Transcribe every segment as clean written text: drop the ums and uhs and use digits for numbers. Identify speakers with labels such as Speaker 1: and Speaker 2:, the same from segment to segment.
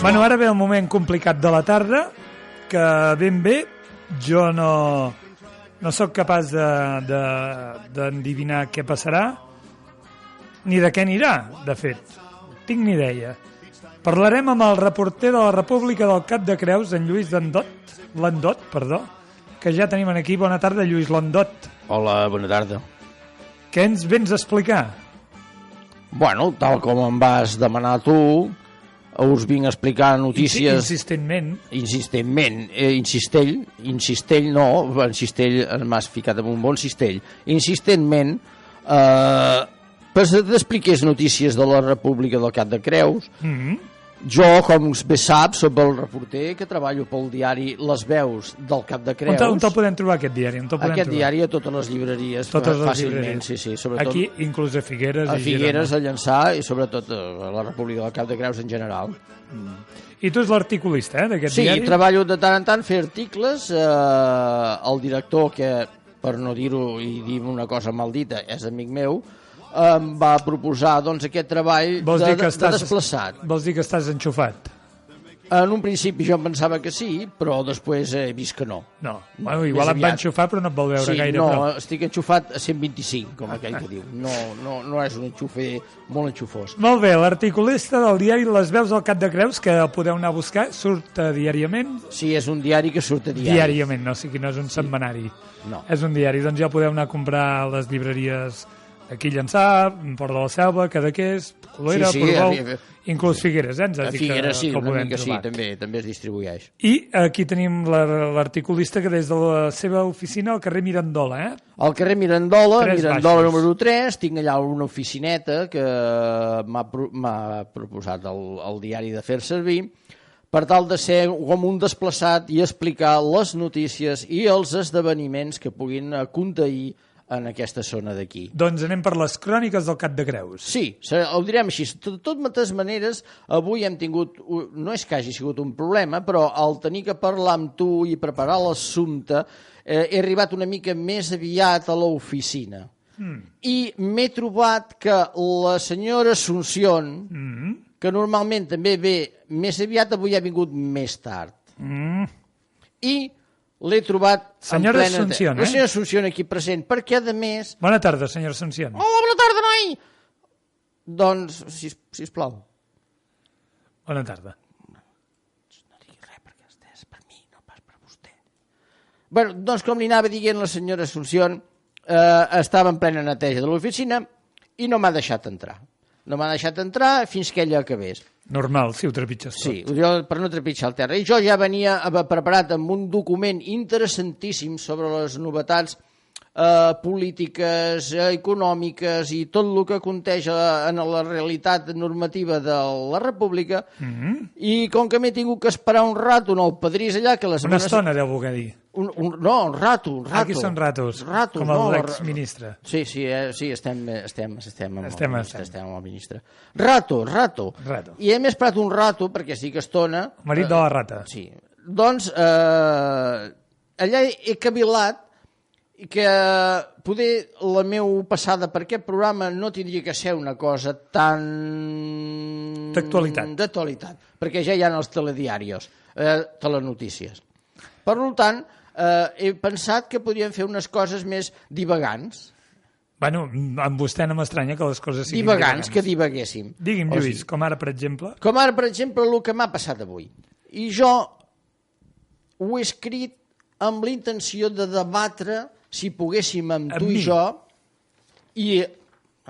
Speaker 1: Bueno, ara ve el moment complicat de la tarda, que ben bé jo no sóc capaç d'endevinar què passarà, ni de què anirà, de fet. Tinc ni idea. Parlarem amb el reporter de la República del Cap de Creus, en Lluís Landot, que ja tenim aquí. Bona tarda, Lluís Landot.
Speaker 2: Hola, bona tarda.
Speaker 1: Què ens vens a explicar?
Speaker 2: Bueno, tal com em vas demanar tu, us vinc a explicar notícies... Insistell no, en cistell m'has ficat en un bon cistell. Insistentment, per t'expliqués notícies de la República del Cap de Creus. Jo, com bé saps, soc el reporter que treballo pel diari Les Veus del Cap de Creus.
Speaker 1: On te'l podem trobar, aquest diari?
Speaker 2: Diari a totes les llibreries. Fàcilment, sí, sobretot.
Speaker 1: Aquí, inclús a Figueres.
Speaker 2: A Figueres, a Llançà i sobretot a la República del Cap de Creus en general.
Speaker 1: I tu ets l'articulista, d'aquest diari?
Speaker 2: Sí, treballo de tant en tant fer articles. El director, que per no dir-ho i dir una cosa maldita, és amic meu, em va proposar aquest treball de desplaçat.
Speaker 1: Vols dir que estàs enxufat?
Speaker 2: En un principi jo em pensava que sí, però després he vist que no.
Speaker 1: No, bueno, igual et va enxufar però no et vol veure gaire.
Speaker 2: No, estic enxufat a 125, com aquell que diu. No és un enxufer molt enxufós.
Speaker 1: Molt bé, l'articulista del diari Les Veus del Cap de Creus, que podeu anar a buscar, surt diàriament?
Speaker 2: Sí, és un diari que surt a diari.
Speaker 1: Diàriament, no, o sigui, no és un setmanari.
Speaker 2: No.
Speaker 1: És un diari, doncs ja podeu anar a comprar a les llibreries aquí a Llançà, Port de la Selva, Cadaqués, Colera, Portbou, inclús Figueres, ens has dit que
Speaker 2: una mica sí, també es distribueix.
Speaker 1: I aquí tenim l'articulista que des de la seva oficina al carrer Mirandola,
Speaker 2: Al carrer Mirandola número 3, tinc allà una oficineta que m'ha proposat el diari de fer servir, per tal de ser com un desplaçat i explicar les notícies i els esdeveniments que puguin aconteir en aquesta zona d'aquí.
Speaker 1: Doncs anem per les cròniques del Cap de Creus.
Speaker 2: Sí, ho direm així. De totes maneres, avui hem tingut, no és que hagi sigut un problema, però al tenir que parlar amb tu i preparar l'assumpte, he arribat una mica més aviat a l'oficina. I m'he trobat que la senyora Assumpción, que normalment també ve més aviat, avui ha vingut més tard. I l'he trobat
Speaker 1: senyora Assumpción,
Speaker 2: La senyora Assumpción aquí present, perquè a més...
Speaker 1: Bona tarda, senyora Assumpción.
Speaker 2: Hola, bona tarda, noi! Doncs, sisplau.
Speaker 1: Bona tarda.
Speaker 2: No diguis res, perquè és per mi, no pas per vostè. Bé, doncs com li anava dient la senyora Assumpción, estava en plena neteja de l'oficina i no m'ha deixat entrar. No m'ha deixat entrar fins que ella acabés.
Speaker 1: Normal, si ho trepitges tot.
Speaker 2: Sí, per no trepitjar el terra. I jo ja venia preparat amb un document interessantíssim sobre les novetats polítiques, econòmiques i tot el que conteix en la realitat normativa de la República. I com que m'he tingut que esperar un rato en el Padrís allà...
Speaker 1: Una estona deu voler dir.
Speaker 2: No, un rato.
Speaker 1: Aquí són ratos, com l'exministre.
Speaker 2: Sí, estem amb el ministre. Rato. I hem esperat un rato, perquè sí que estona...
Speaker 1: Marit de la rata.
Speaker 2: Sí. Doncs, allà he cavilat que poder la meva passada per aquest programa no tindria que ser una cosa tan... D'actualitat, perquè ja hi ha els telediaris, telenotícies. Per tant, he pensat que podríem fer unes coses més divagants.
Speaker 1: Bueno, amb vostè no m'estranya que les coses siguin
Speaker 2: divagants. Que divaguéssim.
Speaker 1: Digui'm, Lluís, com ara, per exemple?
Speaker 2: Com ara, per exemple, el que m'ha passat avui. I jo ho he escrit amb la intenció de debatre, si poguéssim amb tu i jo, i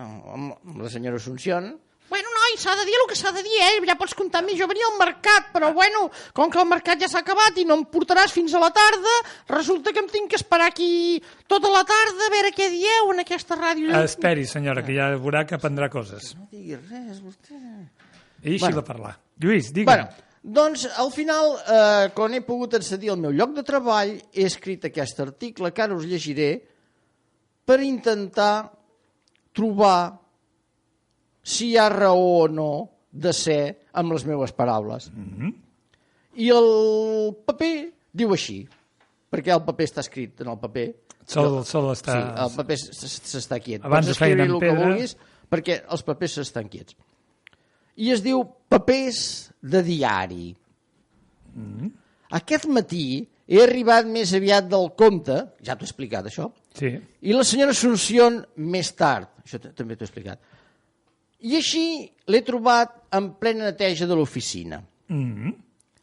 Speaker 2: amb la senyora Assumpción.
Speaker 3: Bueno, noi, s'ha de dir el que s'ha de dir, ja pots comptar amb mi, jo venia al mercat, però bueno, com que el mercat ja s'ha acabat i no em portaràs fins a la tarda, resulta que em tinc que esperar aquí tota la tarda a veure què dieu en aquesta ràdio.
Speaker 1: Esperi, senyora, que ja veurà que aprendrà coses.
Speaker 2: No diguis res, vostè...
Speaker 1: I així de parlar. Lluís, digue'm.
Speaker 2: Doncs, al final, quan he pogut accedir al meu lloc de treball, he escrit aquest article, que ara us llegiré, per intentar trobar si hi ha raó o no de ser amb les meves paraules. I el paper diu així, perquè el paper està escrit en el paper.
Speaker 1: Sol està...
Speaker 2: Sí, el paper s'està quiet.
Speaker 1: Abans
Speaker 2: pots escriure
Speaker 1: el
Speaker 2: que vulguis, perquè els papers s'estan quiets. i es diu Papers de diari. Aquest matí he arribat més aviat del compte, ja t'ho he explicat això,
Speaker 1: Sí.
Speaker 2: i la senyora Assumpción més tard, això també t'ho he explicat. I així l'he trobat en plena neteja de l'oficina.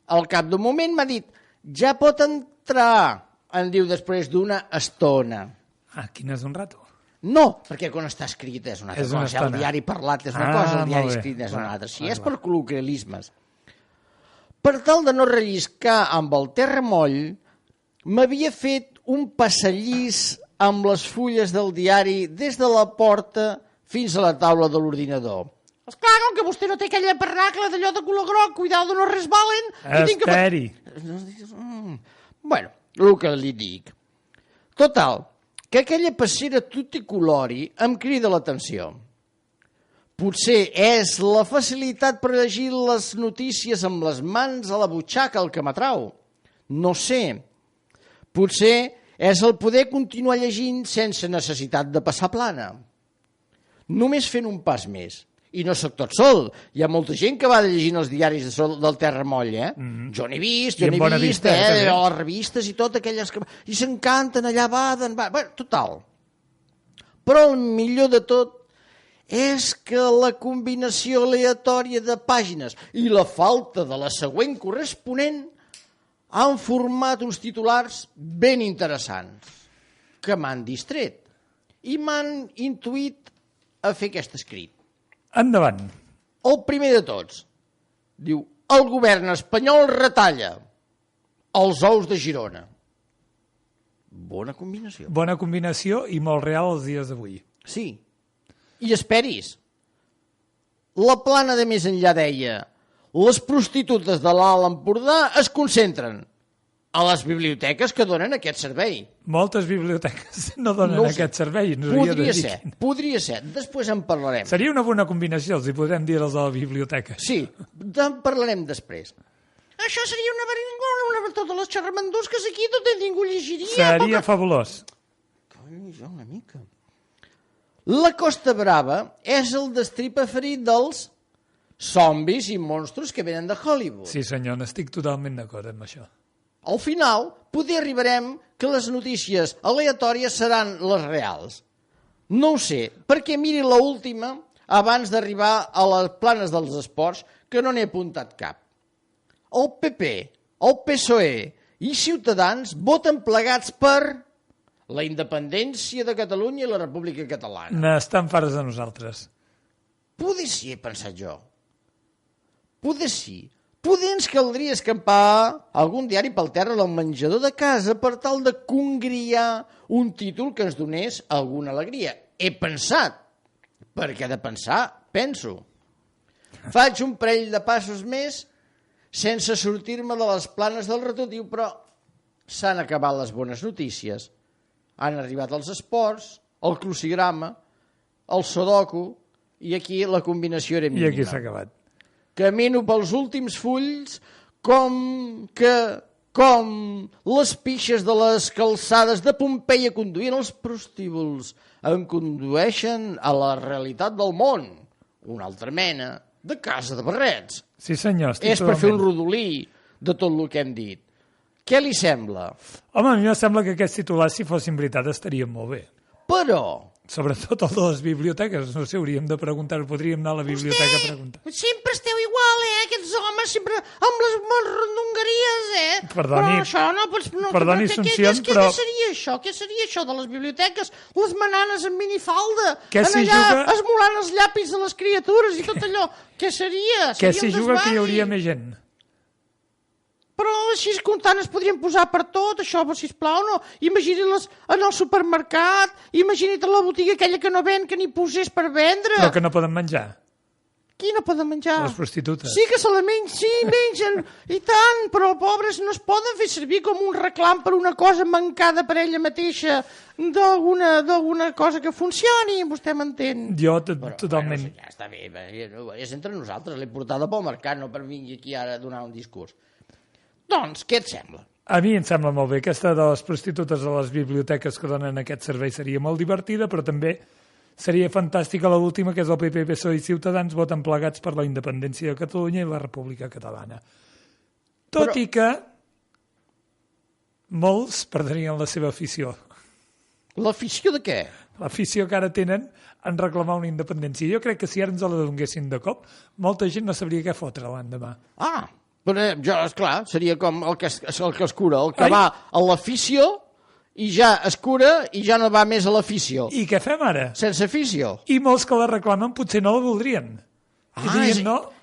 Speaker 2: Al cap d'un moment m'ha dit, ja pot entrar, em diu després d'una estona.
Speaker 1: Ah, quin és un rato?
Speaker 2: No, perquè quan està escrit és una altra
Speaker 1: És una
Speaker 2: cosa. El
Speaker 1: estona.
Speaker 2: diari parlat és una cosa, el diari
Speaker 1: molt bé.
Speaker 2: escrit és una
Speaker 1: Clar,
Speaker 2: altra. Si
Speaker 1: clar,
Speaker 2: és
Speaker 1: clar.
Speaker 2: per col·loquialismes. Per tal de no relliscar amb el terramoll, m'havia fet un passadís amb les fulles del diari des de la porta fins a la taula de l'ordinador.
Speaker 3: Esclar, com que vostè no té aquella pernacle d'allò de color groc, cuidado, no resbalen. i tinc que-
Speaker 1: Esperi.
Speaker 2: Bueno, el que li dic. Total, que aquella passera tuticolori em crida l'atenció. Potser és la facilitat per llegir les notícies amb les mans a la butxaca el que m'atrau. No sé. Potser és el poder continuar llegint sense necessitat de passar plana. Només fent un pas més. I no sóc tot sol. Hi ha molta gent que va llegint els diaris del Terramoll, eh? Jo n'he vist,
Speaker 1: I amb Bona Vista, també.
Speaker 2: les revistes i tot, aquelles que... I s'encanten, allà baden... Bueno, total. Però el millor de tot és que la combinació aleatòria de pàgines i la falta de la següent corresponent han format uns titulars ben interessants que m'han distret i m'han intuït a fer aquest escrit.
Speaker 1: Endavant.
Speaker 2: El primer de tots diu: el govern espanyol retalla els ous de Girona. Bona combinació.
Speaker 1: Bona combinació i molt real els dies d'avui.
Speaker 2: Sí. I esperis. La plana de més enllà deia: les prostitutes de l'Alt Empordà es concentren a les biblioteques que donen aquest servei.
Speaker 1: Moltes biblioteques no donen
Speaker 2: No ho sé.
Speaker 1: aquest servei. Ens hauria de dir.
Speaker 2: Podria ser. Després en parlarem.
Speaker 1: Seria una bona combinació, els hi podrem dir als de la biblioteca.
Speaker 2: Sí, en parlarem després.
Speaker 3: Això seria una vergonya, totes les xerramandusques aquí, tot ningú llegiria.
Speaker 1: Seria fabulós.
Speaker 2: Coi, jo una mica. La Costa Brava és el destí preferit dels zombis i monstros que venen de Hollywood.
Speaker 1: Sí, senyor, n'estic totalment d'acord amb això.
Speaker 2: Al final, poder arribarem que les notícies aleatòries seran les reals. No ho sé, perquè miri l'última abans d'arribar a les planes dels esports, que no n'he apuntat cap. El PP, el PSOE i Ciutadans voten plegats per la independència de Catalunya i la República Catalana.
Speaker 1: N'estan farts de nosaltres.
Speaker 2: Poder sí, he pensat jo. Poder sí. Poder ens caldria escampar algun diari pel terra del menjador de casa per tal de congriar un títol que ens donés alguna alegria. He pensat, perquè de pensar, penso. Faig un parell de passos més sense sortir-me de les planes del rotatiu, però s'han acabat les bones notícies. Han arribat els esports, el crucigrama, el sudoku, i aquí la combinació era
Speaker 1: I
Speaker 2: mínima.
Speaker 1: aquí s'ha acabat.
Speaker 2: Camino pels últims fulls com les pixes de les calçades de Pompeia conduint els prostíbuls em condueixen a la realitat del món, una altra mena de casa de barrets.
Speaker 1: Sí, senyor, estic
Speaker 2: És per fer un
Speaker 1: totalment...
Speaker 2: rodolí de tot el que hem dit. Què li sembla?
Speaker 1: Home, a mi em sembla que aquests titulars, si fossin veritat, estarien molt bé.
Speaker 2: Però
Speaker 1: Sobretot el de les biblioteques. No sé, hauríem de preguntar, podríem anar a la biblioteca a preguntar.
Speaker 3: Sempre esteu igual, aquests homes, sempre amb les rondongueries,
Speaker 1: Perdoni,
Speaker 3: però això no pots... No,
Speaker 1: perdoni, Assumpción, però...
Speaker 3: Què seria això? Què seria això de les biblioteques? Les mananes amb minifalda,
Speaker 1: Què s'hi
Speaker 3: allà
Speaker 1: juga?
Speaker 3: esmolant els llapis de les criatures i tot allò. Què seria?
Speaker 1: Què
Speaker 3: Seria
Speaker 1: s'hi
Speaker 3: un
Speaker 1: juga que hi
Speaker 3: desball.
Speaker 1: hauria més gent?
Speaker 3: Però així comptant es podrien posar per tot, això, sisplau, no? Imagina't-les en el supermercat, imagina't a la botiga aquella que no ven, que ni posés per vendre.
Speaker 1: Però que no poden menjar,
Speaker 3: Qui no poden menjar?
Speaker 1: les prostitutes.
Speaker 3: Sí que se la mengen, i tant, però pobres no es poden fer servir com un reclam per una cosa mancada per ella mateixa d'alguna cosa que funcioni, vostè m'entén?
Speaker 1: Jo totalment...
Speaker 2: Bueno, ja està bé, és entre nosaltres, l'he portada pel mercat, no per vingui aquí ara a donar un discurs. Doncs, què et sembla?
Speaker 1: A mi em sembla molt bé. Aquesta de les prostitutes a les biblioteques que donen aquest servei seria molt divertida, però també seria fantàstica l'última, que és el PP, PSOE i Ciutadans voten plegats per la independència de Catalunya i la República Catalana. Tot i que molts perdrien la seva afició.
Speaker 2: L'afició de què?
Speaker 1: L'afició que ara tenen en reclamar una independència. Jo crec que si ara ens la donguessin de cop, molta gent no sabria què fotre l'endemà.
Speaker 2: Però jo, esclar, seria com el que es cura, el que va a l'afició i ja es cura i ja no va més a l'afició.
Speaker 1: I què fem ara?
Speaker 2: Sense afició.
Speaker 1: I molts que la reclamen potser no la voldrien.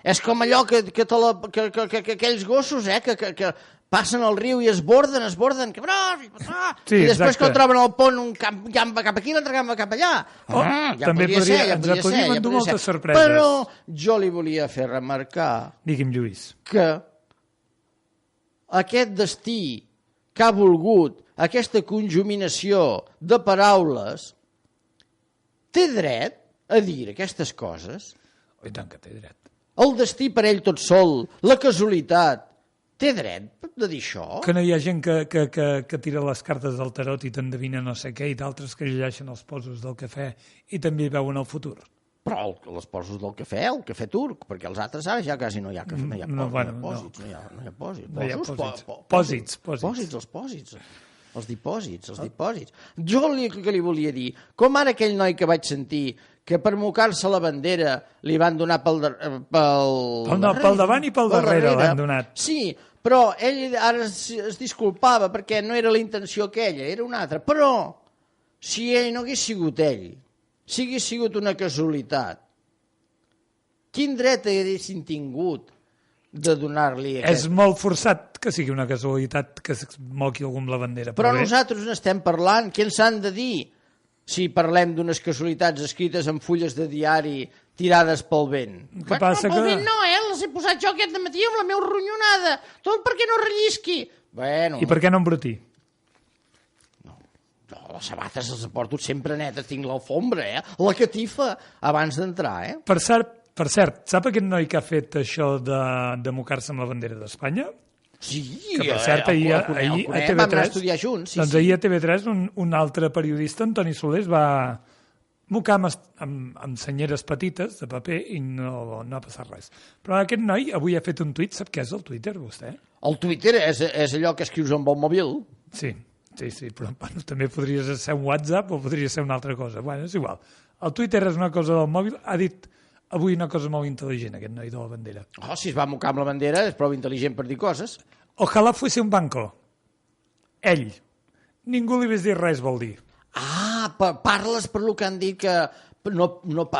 Speaker 2: És com allò que aquells gossos que passen al riu i esborden, cabrons,
Speaker 1: sí,
Speaker 2: i després
Speaker 1: exacte.
Speaker 2: quan troben el pont un camp va cap aquí i l'altre camp va cap allà.
Speaker 1: També ens podríem endur moltes sorpreses.
Speaker 2: Però jo li volia fer remarcar
Speaker 1: Digui'm, Lluís.
Speaker 2: que aquest destí que ha volgut aquesta conjuminació de paraules té dret a dir aquestes coses.
Speaker 1: I tant que té dret.
Speaker 2: El destí per ell tot sol, la casualitat, té dret de dir això?
Speaker 1: Que no hi ha gent que tira les cartes del tarot i t'endevina no sé què, i d'altres que llegeixen els posos del cafè i també veuen el futur.
Speaker 2: Però els posos del cafè, el cafè turc, perquè els altres ara ja quasi no hi ha cafè, no hi ha pòsits. Els dipòsits. Jo el que li volia dir, com ara aquell noi que vaig sentir que per mocar-se la bandera li van donar pel
Speaker 1: davant i pel darrere l'han donat.
Speaker 2: Sí, però ell ara es disculpava perquè no era la intenció aquella, era una altra. Però si ell no hagués sigut ell, si hagués sigut una casualitat, quin dret haguessin tingut de donar-li aquest?
Speaker 1: És molt forçat que sigui una casualitat que es moqui algú amb la bandera.
Speaker 2: Però nosaltres n'estem parlant, què ens han de dir? Si parlem d'unes casualitats escrites en fulles de diari tirades pel vent.
Speaker 1: Què passa
Speaker 3: pel vent no, les he posat jo aquest matí amb la meva ronyonada. Tot perquè no rellisqui.
Speaker 2: Bueno.
Speaker 1: I per què no embrutir?
Speaker 2: No, les sabates les porto sempre netes, tinc l'alfombra, la catifa, abans d'entrar,
Speaker 1: Per cert, sap aquest noi que ha fet això de mocar-se amb la bandera d'Espanya?
Speaker 2: Sí,
Speaker 1: que per cert, ahir a TV3,
Speaker 2: vam anar a estudiar junts.
Speaker 1: Doncs ahir a TV3 un altre periodista, Antoni Soler, es va mocar amb senyeres petites de paper i no ha passat res. Però aquest noi avui ha fet un tuit, sap què és el Twitter, vostè?
Speaker 2: El Twitter és allò que escrius amb el mòbil.
Speaker 1: Sí, però bueno, també podria ser un WhatsApp o podria ser una altra cosa. Bueno, és igual. El Twitter és una cosa del mòbil, ha dit avui una cosa molt intel·ligent, aquest noi de la bandera.
Speaker 2: Si es va mocar amb la bandera és prou intel·ligent per dir coses.
Speaker 1: Ojalá fuese un banco. Ell. Ningú li hagués dit res, vol dir.
Speaker 2: Parles per lo que han dit que el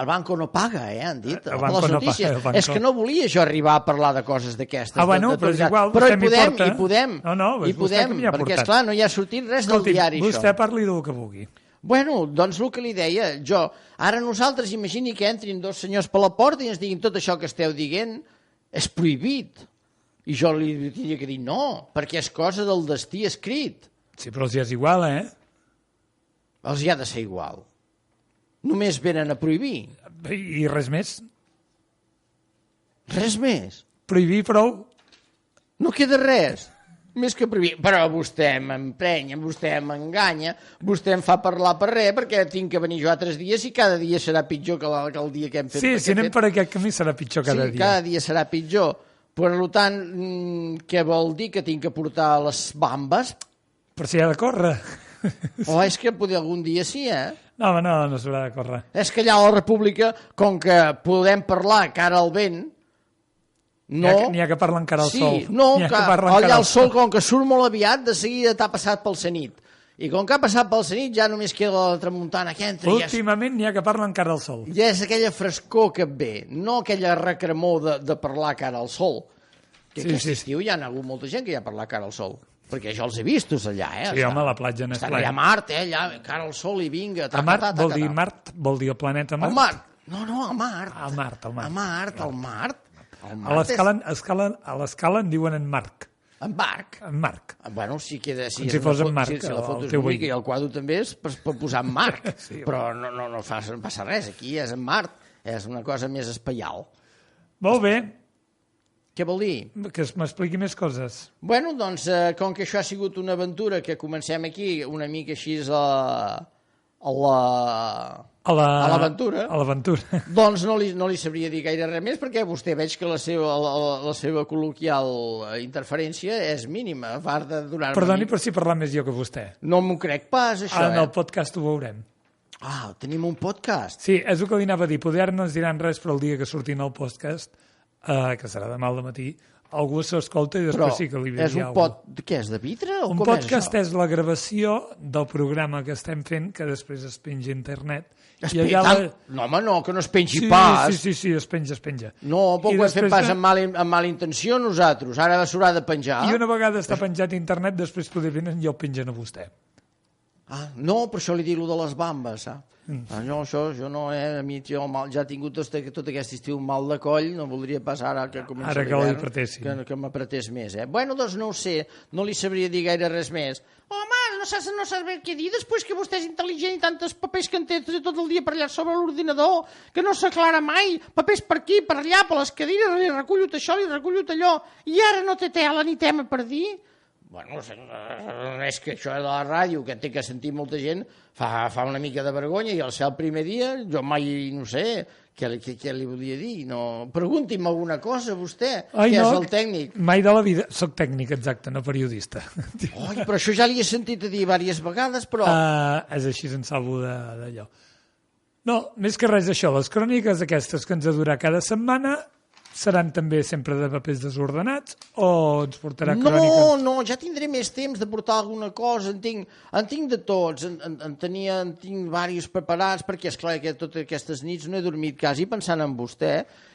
Speaker 2: banco no paga, han dit.
Speaker 1: El banco no paga.
Speaker 2: És que no volia jo arribar a parlar de coses d'aquestes.
Speaker 1: Bueno, però és igual,
Speaker 2: però
Speaker 1: vostè
Speaker 2: hi podem.
Speaker 1: No, és vostè que m'hi ha portat.
Speaker 2: Perquè, esclar, no hi ha sortit res del diari, això.
Speaker 1: Vostè parli del que vulgui.
Speaker 2: Bueno, doncs el que li deia jo, ara nosaltres imagini que entrin dos senyors per la porta i ens diguin tot això que esteu dient és prohibit. I jo li diria que dir no, perquè és cosa del destí escrit.
Speaker 1: Sí, però els hi és igual,
Speaker 2: Els hi ha de ser igual. Només venen a prohibir.
Speaker 1: I res més?
Speaker 2: Res més?
Speaker 1: Prohibir prou?
Speaker 2: No queda res. Més que prohibir. Però vostè m'emprenya, vostè m'enganya, vostè em fa parlar per res, perquè tinc que venir jo altres dies i cada dia serà pitjor que el dia que hem fet.
Speaker 1: Sí, si anem per aquest camí serà pitjor cada dia.
Speaker 2: Sí, cada dia serà pitjor. Per tant, què vol dir? Que tinc que portar les bambes?
Speaker 1: Per si ha de córrer.
Speaker 2: És que poder algun dia sí,
Speaker 1: No, no s'haurà de córrer.
Speaker 2: És que allà a la República, com que podem parlar cara al vent,
Speaker 1: N'hi ha que parlar encara al sol.
Speaker 2: Sí, no, allà el sol, com que surt molt aviat, de seguida t'ha passat pel cenit. I com que ha passat pel cenit, ja només queda la tramuntana que entra.
Speaker 1: Últimament n'hi ha que parlar encara al sol.
Speaker 2: Ja és aquella frescor que et ve, no aquella recremor de parlar cara al sol. Que aquest estiu hi ha hagut molta gent que hi ha parlat cara al sol. Perquè jo els he vistos allà,
Speaker 1: Sí, home, la platja n'és plena.
Speaker 2: Estan allà a Mart, allà, cara al sol i vinga.
Speaker 1: A Mart vol dir Mart? Vol dir el planeta Mart?
Speaker 2: Al Mart. No, a Mart.
Speaker 1: Al Mart.
Speaker 2: Al Mart.
Speaker 1: A l'escala en diuen en Marc.
Speaker 2: En Marc?
Speaker 1: En Marc.
Speaker 2: Bueno, sí queda...
Speaker 1: Com si fos en Marc.
Speaker 2: Si la foto és bonica i el quadre també és per posar en Marc. Però no passa res, aquí és en Mart. És una cosa més espaial.
Speaker 1: Molt bé.
Speaker 2: Què vol dir?
Speaker 1: Que m'expliqui més coses.
Speaker 2: Bueno, doncs, com que això ha sigut una aventura que comencem aquí una mica així a l'aventura.
Speaker 1: A l'aventura.
Speaker 2: Doncs no li sabria dir gaire res més, perquè vostè veig que la seva col·loquial interferència és mínima, a part de donar-me...
Speaker 1: Perdoni per si parlar més jo que vostè.
Speaker 2: No m'ho crec pas, això,
Speaker 1: En el podcast ho veurem.
Speaker 2: Tenim un podcast.
Speaker 1: Sí, és el que li anava a dir. Poder no ens diran res, però el dia que surtin el podcast, que serà demà al matí, algú s'escolta i després sí que li
Speaker 2: és un què és, de vidre?
Speaker 1: Un podcast és la gravació del programa que estem fent, que després es penja a internet.
Speaker 2: No, home, no, que no es pengi pas.
Speaker 1: Sí, es penja.
Speaker 2: No, però ho hem fet pas amb mala intenció nosaltres. Ara s'haurà de penjar.
Speaker 1: I una vegada està penjat a internet, després poder venen i el pengen a vostè.
Speaker 2: No, per això li dic de les bambes, saps? No, jo no, a mi ja he tingut tot aquest estiu un mal de coll, no voldria passar ara que comença l'hivern, que m'apretés més, Bueno, doncs no ho sé, no li sabria dir gaire res més.
Speaker 3: Home, no saps què dir, després que vostè és intel·ligent i tantes papers que en té tot el dia per allà sobre l'ordinador, que no s'aclara mai, papers per aquí, per allà, per les cadires, li recullo això, li recullo allò, i ara no té tela ni tema per dir...
Speaker 2: Bueno, és que això de la ràdio, que té que sentir molta gent, fa una mica de vergonya, i al ser el primer dia, jo mai, no sé, què li volia dir? No... Pregunti'm alguna cosa, vostè, que és el tècnic.
Speaker 1: Mai de la vida... Soc tècnic, exacte, no periodista.
Speaker 2: Però això ja li he sentit a dir diverses vegades, però...
Speaker 1: És així, en salvo d'allò. No, més que res això, les cròniques aquestes que ens ha durat cada setmana... Seran també sempre de papers desordenats o ens portarà cròniques?
Speaker 2: No, ja tindré més temps de portar alguna cosa, en tinc de tots, en tinc diversos preparats, perquè esclar que totes aquestes nits no he dormit quasi pensant en vostè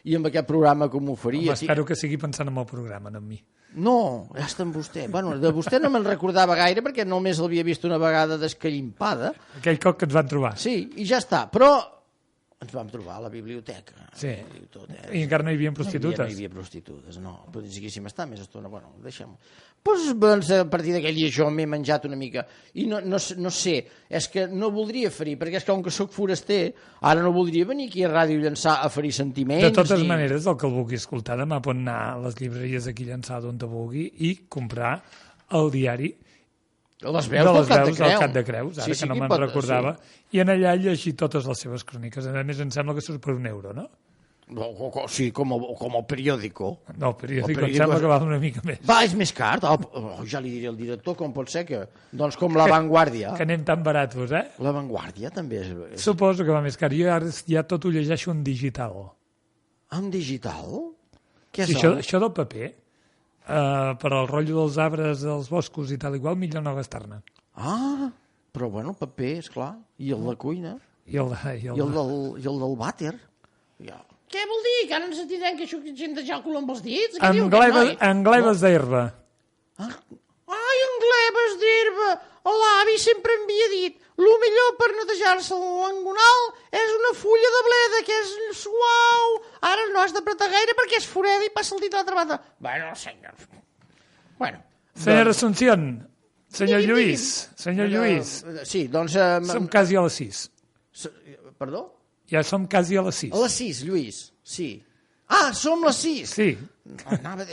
Speaker 2: i en aquest programa com ho faria.
Speaker 1: Home, espero que sigui pensant en el programa, no en mi.
Speaker 2: No, ja està en vostè. Bueno, de vostè no me'n recordava gaire perquè només l'havia vist una vegada d'escallimpada.
Speaker 1: Aquell cop que ens van trobar.
Speaker 2: Sí, i ja està, però... Ens vam trobar a la biblioteca.
Speaker 1: Sí, i encara no hi havia prostitutes.
Speaker 2: No hi havia prostitutes, no. Però si haguéssim estat més estona, bueno, deixem-ho. Doncs a partir d'aquell dia jo m'he menjat una mica. I no sé, és que no voldria ferir, perquè és que com que soc foraster, ara no voldria venir aquí a Ràdio Llançà a ferir sentiments.
Speaker 1: De totes maneres, el que el vulgui escoltar demà pot anar a les llibreries aquí Llançà d'on te vulgui i comprar el diari
Speaker 2: les veus del
Speaker 1: Cap de Creus, ara que no me'n recordava, i en allà llegir totes les seves cròniques. A més, em sembla que surt per €1, no?
Speaker 2: Sí, com el periòdico.
Speaker 1: No, el periòdico em sembla que val una mica més.
Speaker 2: Va, és més car. Ja li diré al director com pot ser que... Doncs com La Vanguardia.
Speaker 1: Que anem tan baratos,
Speaker 2: La Vanguardia també és...
Speaker 1: Suposo que va més car. Jo ara ja tot ho llegeixo en digital.
Speaker 2: En digital? Què és
Speaker 1: això del paper... per al rotllo dels arbres, dels boscos i tal igual, millor no gastar-ne.
Speaker 2: Però bueno, paper, esclar, i el de cuina,
Speaker 1: i el
Speaker 2: del vàter.
Speaker 3: Què vol dir? Que ara ens tindrem que gent de jàcul amb els dits?
Speaker 1: Engleves d'herba.
Speaker 3: Ai, engleves d'herba! L'avi sempre em havia dit el millor per netejar-se l'engonal és una fulla de bleda, que és suau. Ara no has d'apretar gaire perquè és foreda i passa el dit a l'altra banda. Bueno, senyor.
Speaker 1: Senyora Asunción, senyor Lluís.
Speaker 2: Sí, doncs...
Speaker 1: Som quasi a les 6.
Speaker 2: Perdó?
Speaker 1: Ja som quasi a les 6.
Speaker 2: A les 6, Lluís, sí. Som les 6.
Speaker 1: Sí.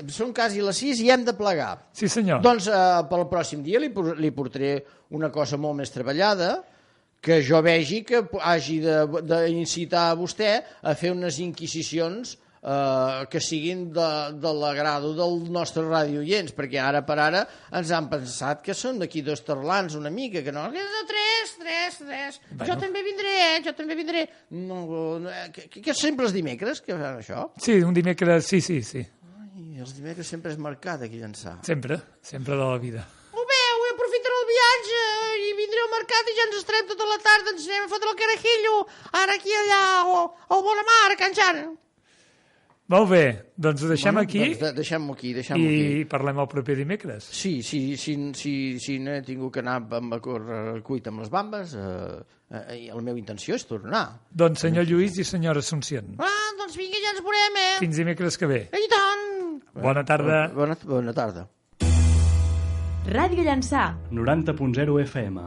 Speaker 2: Som quasi les 6 i hem de plegar.
Speaker 1: Sí, senyor.
Speaker 2: Doncs pel pròxim dia li portaré una cosa molt més treballada, que jo vegi que hagi d'incitar a vostè a fer unes inquisicions que siguin de l'agrado del nostre radioients, perquè ara per ara ens han pensat que són d'aquí dos tarlans una mica, que no...
Speaker 3: Tres. Jo també vindré.
Speaker 2: Que sempre els dimecres que fan això?
Speaker 1: Sí, un dimecres, sí.
Speaker 2: Ai, els dimecres sempre és marcat aquí a Llançà.
Speaker 1: Sempre de la vida.
Speaker 3: Ho veu, aprofitaré el viatge i vindré al mercat i ja ens estarem tota la tarda, ens anem a fotre el carajillo, ara aquí allà, al Bonamar, a Can Jan.
Speaker 1: Molt bé, doncs ho deixem aquí.
Speaker 2: Deixem-ho aquí.
Speaker 1: I parlem el proper dimecres.
Speaker 2: Sí, si no he tingut que anar a córrer cuit amb les bambes, la meva intenció és tornar.
Speaker 1: Doncs senyor Lluís i senyora Asunción.
Speaker 3: Doncs vinga, ja ens veurem,
Speaker 1: Fins dimecres que ve.
Speaker 3: I tant!
Speaker 1: Bona tarda.
Speaker 2: Bona tarda.
Speaker 4: Ràdio Llançà.
Speaker 5: 90.0 FM.